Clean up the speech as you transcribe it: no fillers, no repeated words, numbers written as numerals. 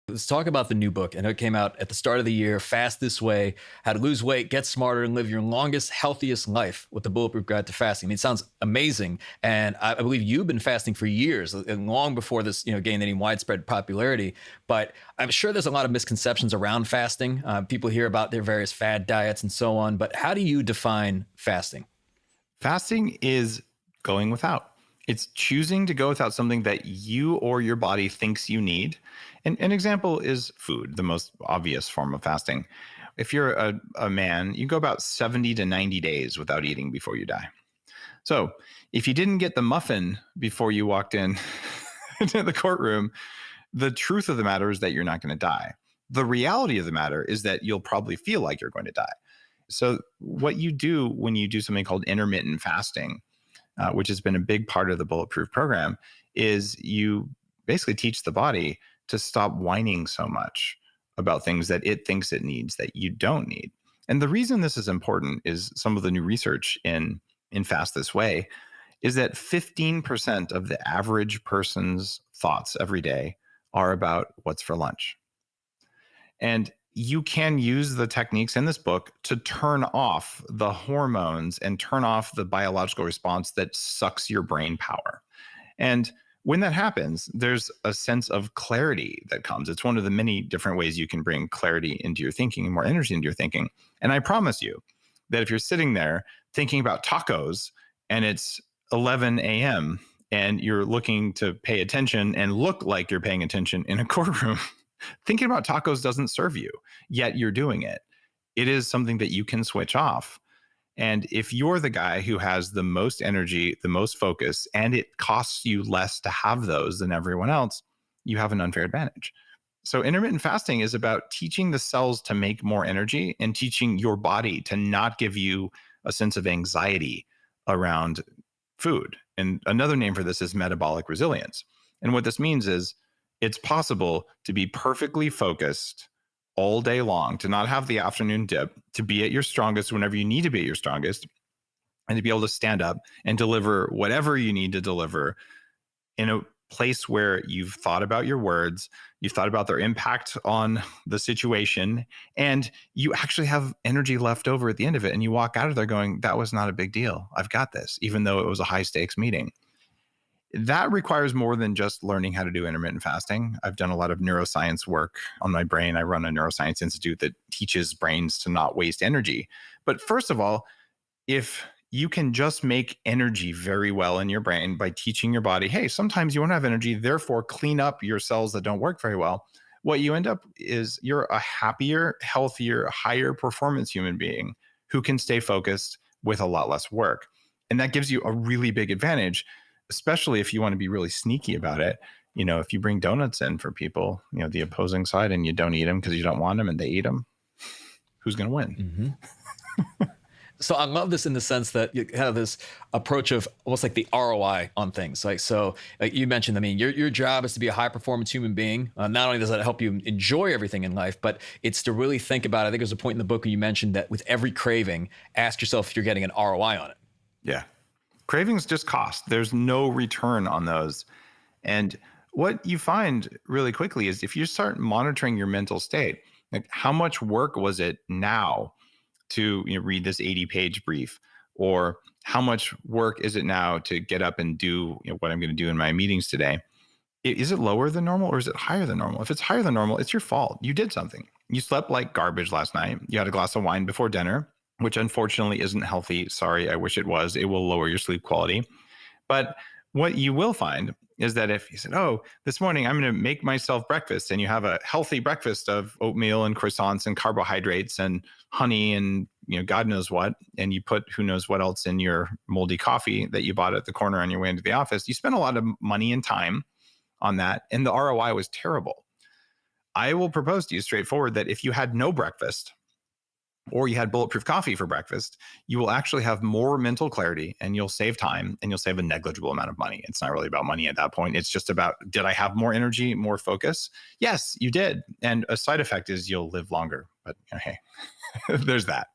Let's talk about the new book. I know it came out at the start of the year, Fast This Way, How to Lose Weight, Get Smarter, and Live Your Longest, Healthiest Life with the Bulletproof Guide to Fasting. I mean, it sounds amazing. And I believe you've been fasting for years and long before this, gained any widespread popularity. But I'm sure there's a lot of misconceptions around fasting. People hear about their various fad diets and so on. But how do you define fasting? Fasting is going without. It's choosing to go without something that you or your body thinks you need. And an example is food, the most obvious form of fasting. If you're a man, you go about 70 to 90 days without eating before you die. So if you didn't get the muffin before you walked in to the courtroom, the truth of the matter is that you're not going to die. The reality of the matter is that you'll probably feel like you're going to die. So what you do when you do something called intermittent fasting, which has been a big part of the Bulletproof program, is you basically teach the body to stop whining so much about things that it thinks it needs that you don't need. And the reason this is important is some of the new research in Fast This Way is that 15% of the average person's thoughts every day are about what's for lunch. And you can use the techniques in this book to turn off the hormones and turn off the biological response that sucks your brain power. And when that happens, there's a sense of clarity that comes. It's one of the many different ways you can bring clarity into your thinking and more energy into your thinking. And I promise you that if you're sitting there thinking about tacos and it's 11 a.m. and you're looking to pay attention and look like you're paying attention in a courtroom, thinking about tacos doesn't serve you, yet you're doing it. It is something that you can switch off. And if you're the guy who has the most energy, the most focus, and it costs you less to have those than everyone else, you have an unfair advantage. So intermittent fasting is about teaching the cells to make more energy and teaching your body to not give you a sense of anxiety around food. And another name for this is metabolic resilience. And what this means is it's possible to be perfectly focused all day long, to not have the afternoon dip, to be at your strongest whenever you need to be at your strongest, and to be able to stand up and deliver whatever you need to deliver in a place where you've thought about your words, you've thought about their impact on the situation, and you actually have energy left over at the end of it. And you walk out of there going, that was not a big deal. I've got this, even though it was a high stakes meeting. That requires more than just learning how to do intermittent fasting. I've done a lot of neuroscience work on my brain. I run a neuroscience institute that teaches brains to not waste energy. But first of all, if you can just make energy very well in your brain by teaching your body, hey, sometimes you won't have energy, therefore clean up your cells that don't work very well, what you end up is you're a happier, healthier, higher performance human being who can stay focused with a lot less work. And that gives you a really big advantage, especially if you want to be really sneaky about it. If you bring donuts in for people, the opposing side, and you don't eat them because you don't want them and they eat them, who's going to win? Mm-hmm. So I love this in the sense that you have this approach of almost like the ROI on things. Like you mentioned, I mean, your job is to be a high performance human being. Not only does that help you enjoy everything in life, but it's to really think about, I think there's a point in the book where you mentioned that with every craving, ask yourself if you're getting an ROI on it. Yeah. Cravings just cost. There's no return on those. And what you find really quickly is if you start monitoring your mental state, like how much work was it now to read this 80-page brief? Or how much work is it now to get up and do what I'm going to do in my meetings today? Is it lower than normal or is it higher than normal? If it's higher than normal, it's your fault. You did something. You slept like garbage last night. You had a glass of wine before dinner, which unfortunately isn't healthy. Sorry, I wish it was. It will lower your sleep quality. But what you will find is that if you said, oh, this morning I'm going to make myself breakfast, and you have a healthy breakfast of oatmeal and croissants and carbohydrates and honey and God knows what, and you put who knows what else in your moldy coffee that you bought at the corner on your way into the office, you spend a lot of money and time on that, and the ROI was terrible. I will propose to you straightforward that if you had no breakfast, or you had bulletproof coffee for breakfast, you will actually have more mental clarity, and you'll save time, and you'll save a negligible amount of money. It's not really about money at that point. It's just about, did I have more energy, more focus? Yes, you did. And a side effect is you'll live longer. But hey, there's that.